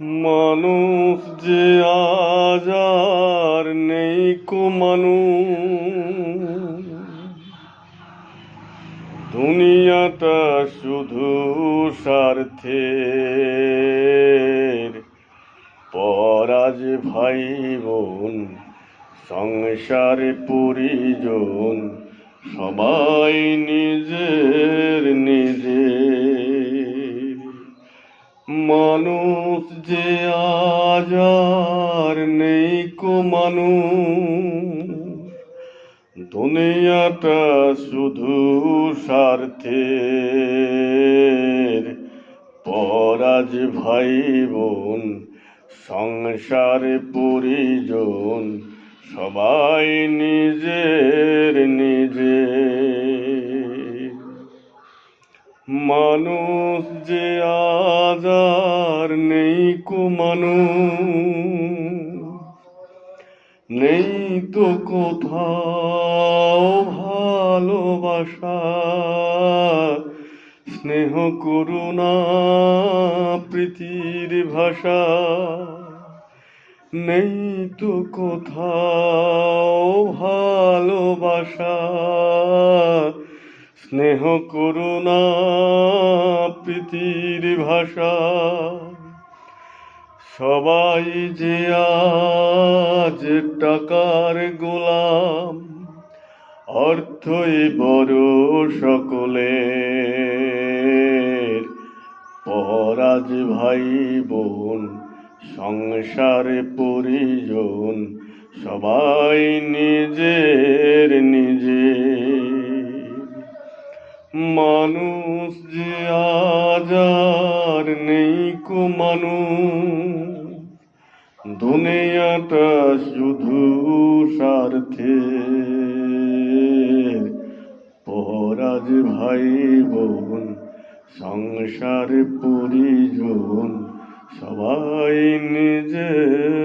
মানুষ যে আজ আর নেই কো মানুষ, দুনিয়াটা শুধু স্বার্থের। পরাজ ভাই বোন, সংসারে পরিজন, সবাই নিজের নিজের। মানুষ যে আজ আর নেই কো মানুষ, দুনিয়াটা শুধু স্বার্থের। পরাজ ভাই বোন, সংসারে পরিজন, সবাই নিজের নিজের। মানুষ যে আজ আর নেই কো মানুষ, নেই তো কোথাও ভালোবাসা, স্নেহ করুণা প্রীতির ভাষা। নেই তো কোথাও ভালোবাসা, স্নেহ করুণা প্রীতির ভাষা। সবাই যে আজ টাকার গোলাম, অর্থই বড় সকলের। পরাজ ভাই বোন, সংসারে পরিজন, সবাই নিজের নিজের। মানুষ যে আজ আর নেই কো মানুষ, দুনিয়াটা শুধু স্বার্থের। পরাজ ভাই বোন, সংসারে পরিজন, সবাই নিজের